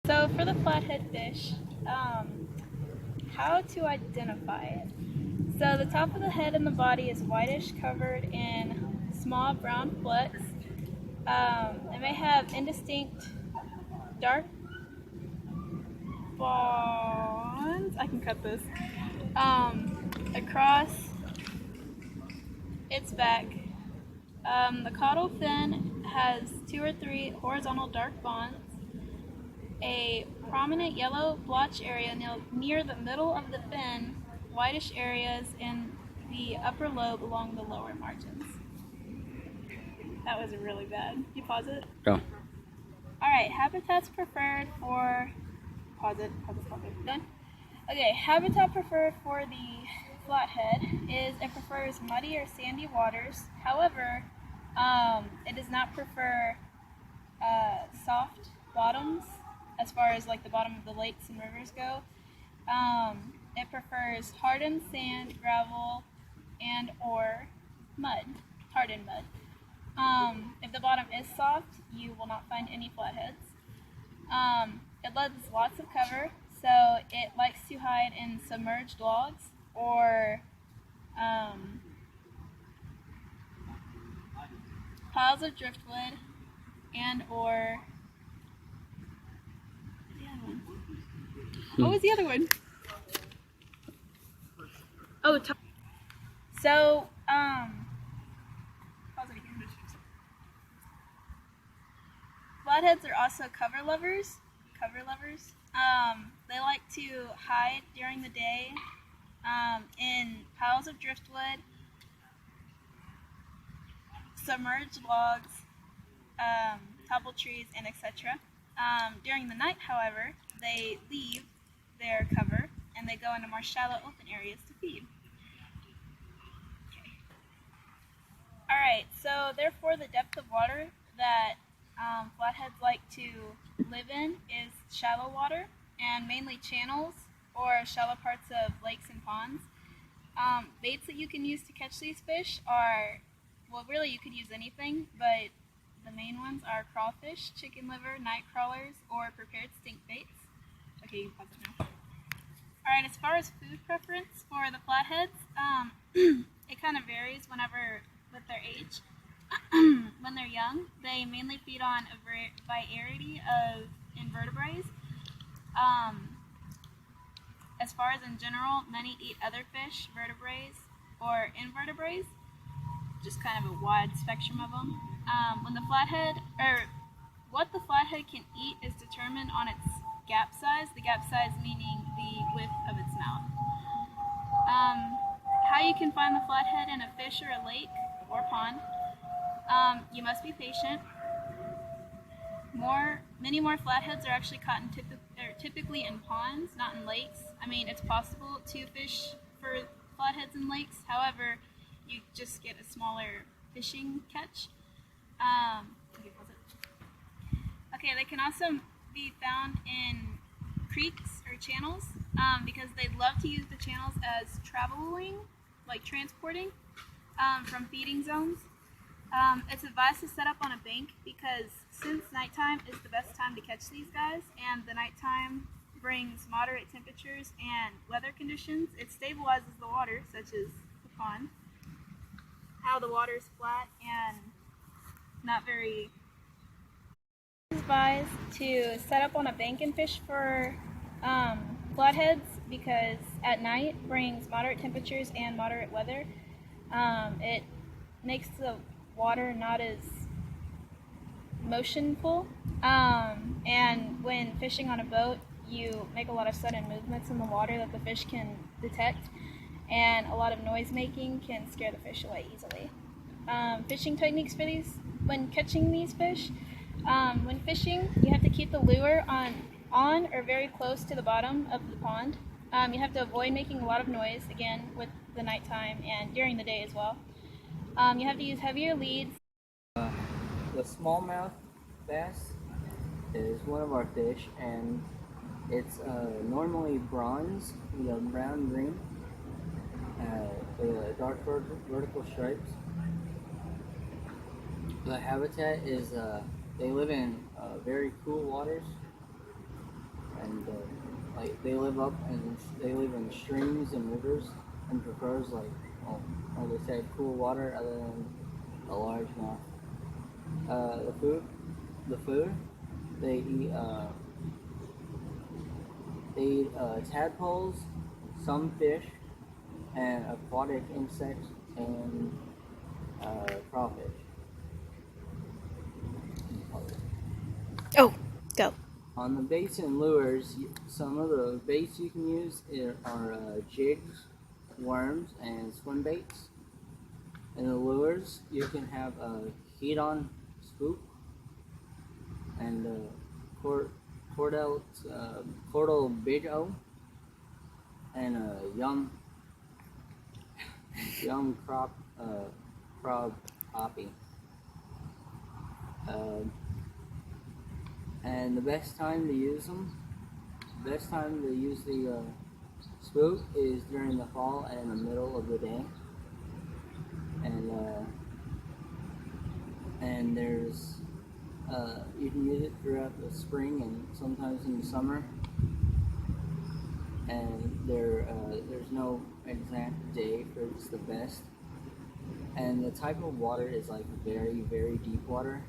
So for the flathead fish, how to identify it? So the top of the head and the body is whitish, covered in small brown flecks. It may have indistinct dark bonds. I can cut this. Across its back. The caudal fin has 2 or 3 horizontal dark bonds. A prominent yellow blotch area near the middle of the fin, whitish areas in the upper lobe along the lower margins. That was really bad. You pause it? Go. Alright, habitats preferred for... Pause it. Done? Okay, habitat preferred for the flathead is it prefers muddy or sandy waters. However, it does not prefer soft bottoms as far as like the bottom of the lakes and rivers go. It prefers hardened sand, gravel, and or mud, hardened mud. If the bottom is soft, you will not find any flatheads. It loves lots of cover, so it likes to hide in submerged logs or piles of driftwood and or what was the other one? Oh, so flatheads are also cover lovers. They like to hide during the day in piles of driftwood, submerged logs, toppled trees, and etc. During the night, however, they leave their cover and they go into more shallow open areas to feed. Okay. Alright, so therefore the depth of water that flatheads like to live in is shallow water and mainly channels or shallow parts of lakes and ponds. Baits that you can use to catch these fish are, well, really you could use anything, but the main ones are crawfish, chicken liver, night crawlers, or prepared stink baits. Okay, you can pause it now. Alright, as far as food preference for the flatheads, it kind of varies with their age. When they're young, they mainly feed on a variety of invertebrates. As far as in general, many eat other fish, vertebrates, or invertebrates, just kind of a wide spectrum of them. What the flathead can eat is determined on its gap size, the gap size meaning the width of its mouth. How you can find the flathead in a fish or a lake or pond. You must be patient. Many more flatheads are actually caught typically in ponds, not in lakes. I mean, it's possible to fish for flatheads in lakes. However, you just get a smaller fishing catch. Okay, they can also be found in creeks or channels because they love to use the channels as traveling, like transporting from feeding zones. It's advised to set up on a bank because since nighttime is the best time to catch these guys, and the nighttime brings moderate temperatures and weather conditions, it stabilizes the water, such as the pond. How the water is flat and not very... It's advised to set up on a bank and fish for flatheads because at night brings moderate temperatures and moderate weather. It makes the water not as motionful, and when fishing on a boat you make a lot of sudden movements in the water that the fish can detect, and a lot of noise making can scare the fish away easily. Fishing techniques for these, when catching these fish, when fishing you have to keep the lure on or very close to the bottom of the pond. You have to avoid making a lot of noise, again with the nighttime and during the day as well. You have to use heavier leads. The smallmouth bass is one of our fish, and it's normally bronze with a brown-green with dark vertical stripes. The habitat is they live in very cool waters, and like they live in streams and rivers, and prefers like they said, cool water other than a largemouth. The food they eat. They eat tadpoles, some fish, and aquatic insects and crawfish. Oh, go. On the baits and lures, some of the baits you can use are jigs, worms, and swim baits. In the lures, you can have a heat-on spook and cordel big O and a yum crab poppy. Um, and the best time to use the spook is during the fall and in the middle of the day. And there's you can use it throughout the spring and sometimes in the summer. And there's no exact day for it's the best. And the type of water is like very, very deep water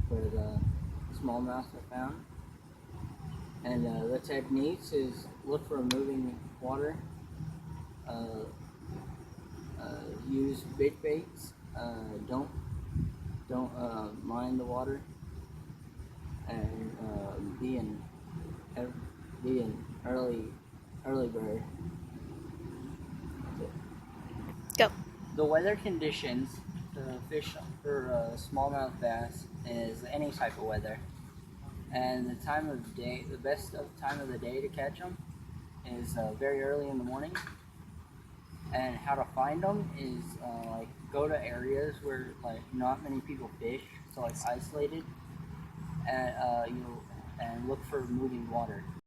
where the smallmouth are found. And the techniques is look for moving water, use big baits, don't mind the water, and be an early bird. Go. The weather conditions to fish for smallmouth bass is any type of weather, and the time of day, the best time of the day to catch them is very early in the morning. And how to find them is like go to areas where like not many people fish, so like isolated, and and look for moving water.